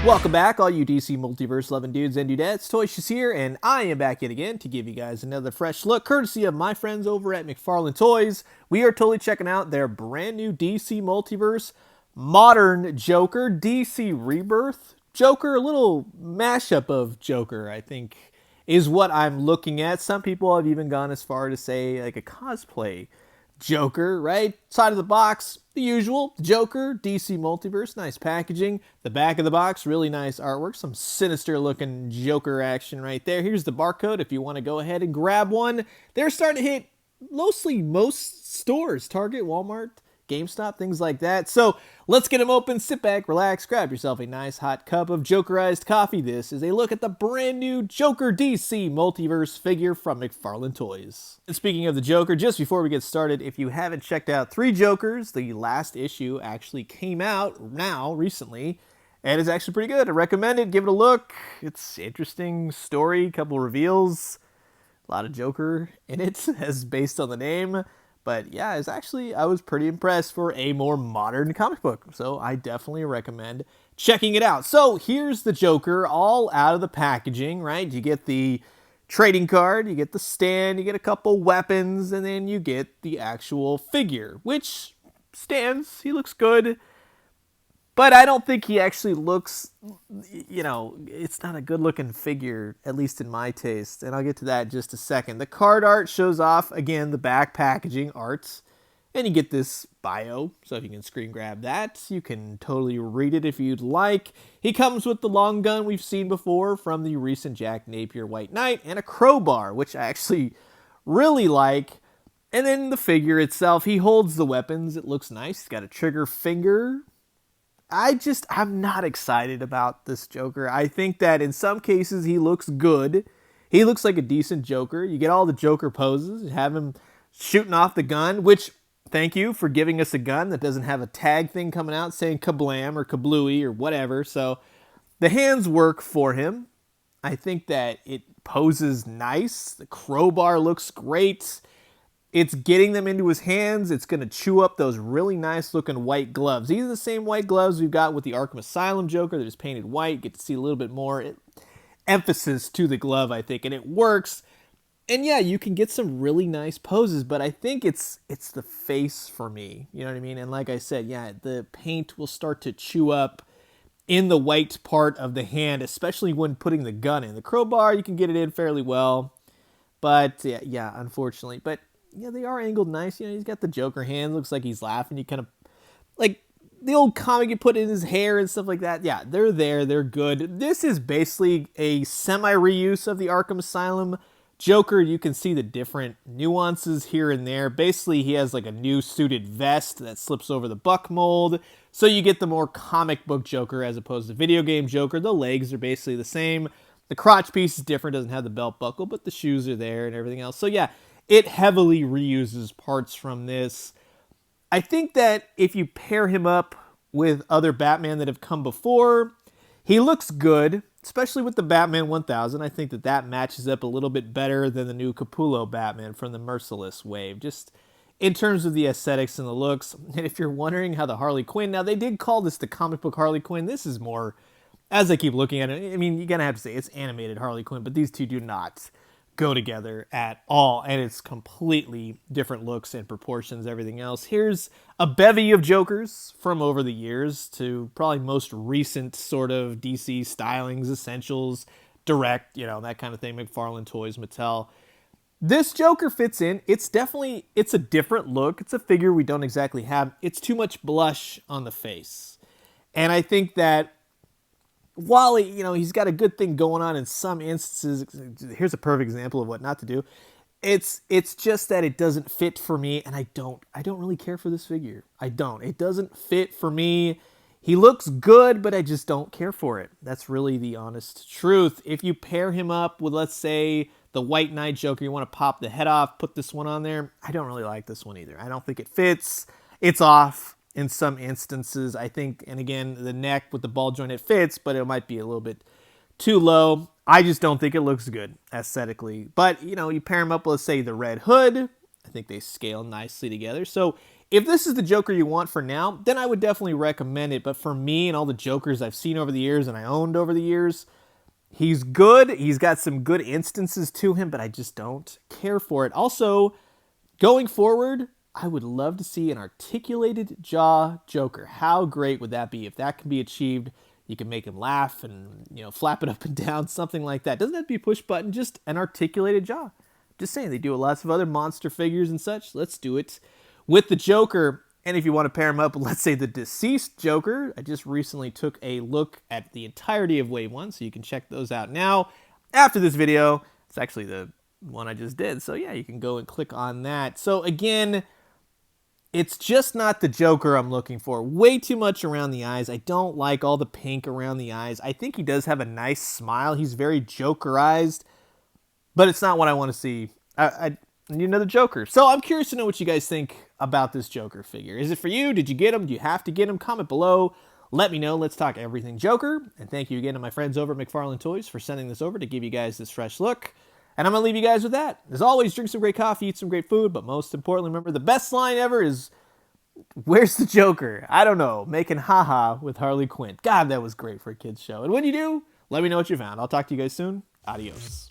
Welcome back, all you DC Multiverse loving dudes and dudettes. Toyshi's here, and I am back yet again to give you guys another fresh look, courtesy of my friends over at McFarlane Toys. We are totally checking out their brand new DC Multiverse Modern Joker, DC Rebirth Joker, a little mashup of Joker, I think, is what I'm looking at. Some people have even gone as far to say like a cosplay Joker, right? Side of the box, the usual, Joker, DC Multiverse, nice packaging. The back of the box, really nice artwork, some sinister looking Joker action right there. Here's the barcode if you want to go ahead and grab one. They're starting to hit mostly most stores, Target, Walmart, GameStop, things like that. So let's get them open, sit back, relax, grab yourself a nice hot cup of Jokerized coffee. This is a look at the brand new Joker DC Multiverse figure from McFarlane Toys. And speaking of the Joker, just before we get started, if you haven't checked out 3 Jokers, the last issue actually came out now, recently, and it's actually pretty good. I recommend it. Give it a look. It's interesting story, couple reveals, a lot of Joker in it, as based on the name. But yeah, I was pretty impressed for a more modern comic book. So I definitely recommend checking it out. So here's the Joker all out of the packaging, right? You get the trading card, you get the stand, you get a couple weapons, and then you get the actual figure, which stands. He looks good. But I don't think he actually looks, it's not a good looking figure, at least in my taste. And I'll get to that in just a second. The card art shows off, again, the back packaging arts. And you get this bio, so if you can screen grab that, you can totally read it if you'd like. He comes with the long gun we've seen before from the recent Jack Napier White Knight, and a crowbar, which I actually really like. And then the figure itself, he holds the weapons. It looks nice. He's got a trigger finger. I'm not excited about this Joker. I think that in some cases he looks good. He looks like a decent Joker. You get all the Joker poses. You have him shooting off the gun, which, thank you for giving us a gun that doesn't have a tag thing coming out saying kablam or kablooey or whatever. So the hands work for him. I think that it poses nice. The crowbar looks great. It's getting them into his hands. It's going to chew up those really nice looking white gloves. These are the same white gloves we've got with the Arkham Asylum Joker. They're just painted white. Get to see a little bit more emphasis to the glove, I think, and it works. And yeah, you can get some really nice poses, but I think it's the face for me. You know what I mean? And like I said, yeah, the paint will start to chew up in the white part of the hand, especially when putting the gun in. The crowbar, you can get it in fairly well, but yeah, unfortunately. But yeah, they are angled nice. He's got the Joker hands. Looks like he's laughing. You kind of, like the old comic you put in his hair and stuff like that. Yeah, they're there. They're good. This is basically a semi-reuse of the Arkham Asylum Joker. You can see the different nuances here and there. Basically, he has like a new suited vest that slips over the buck mold. So you get the more comic book Joker as opposed to video game Joker. The legs are basically the same. The crotch piece is different. Doesn't have the belt buckle, but the shoes are there and everything else. So yeah, it heavily reuses parts from this. I think that if you pair him up with other Batman that have come before, he looks good, especially with the Batman 1000. I think that matches up a little bit better than the new Capullo Batman from the Merciless wave, just in terms of the aesthetics and the looks. And if you're wondering how the Harley Quinn, now they did call this the comic book Harley Quinn. This is more, as I keep looking at it, I mean, you're going to have to say it's animated Harley Quinn, but these two do not go together at all, and it's completely different looks and proportions, everything else. Here's a bevy of Jokers from over the years to probably most recent sort of DC stylings, essentials, direct, that kind of thing, McFarlane Toys, Mattel. This Joker fits in. It's a different look. It's a figure we don't exactly have. It's too much blush on the face. And I think that while he's got a good thing going on in some instances, here's a perfect example of what not to do. It's just that it doesn't fit for me, and I don't really care for this figure. I don't. It doesn't fit for me. He looks good, but I just don't care for it. That's really the honest truth. If you pair him up with, let's say, the White Knight Joker, you want to pop the head off, put this one on there, I don't really like this one either. I don't think it fits. It's off in some instances, I think. And again, the neck with the ball joint, it fits, but it might be a little bit too low. I just don't think it looks good aesthetically. But, you pair them up with, let's say, the Red Hood. I think they scale nicely together. So If this is the Joker you want for now, then I would definitely recommend it. But for me and all the Jokers I've seen over the years and I owned over the years, he's good. He's got some good instances to him, but I just don't care for it. Also, going forward, I would love to see an articulated jaw Joker. How great would that be? If that can be achieved, you can make him laugh and, flap it up and down, something like that. Doesn't have to be a push button, just an articulated jaw. Just saying, they do lots of other monster figures and such. Let's do it with the Joker. And if you want to pair him up with, let's say, the deceased Joker, I just recently took a look at the entirety of Wave 1, so you can check those out now. After this video, it's actually the one I just did. So yeah, you can go and click on that. So again, it's just not the Joker I'm looking for. Way too much around the eyes. I don't like all the pink around the eyes. I think he does have a nice smile. He's very Jokerized, but it's not what I want to see. I need another Joker. So I'm curious to know what you guys think about this Joker figure. Is it for you? Did you get him? Do you have to get him? Comment below. Let me know. Let's talk everything Joker. And thank you again to my friends over at McFarlane Toys for sending this over to give you guys this fresh look. And I'm going to leave you guys with that. As always, drink some great coffee, eat some great food, but most importantly, remember the best line ever is, where's the Joker? I don't know. Making haha with Harley Quinn. God, that was great for a kid's show. And when you do, let me know what you found. I'll talk to you guys soon. Adios.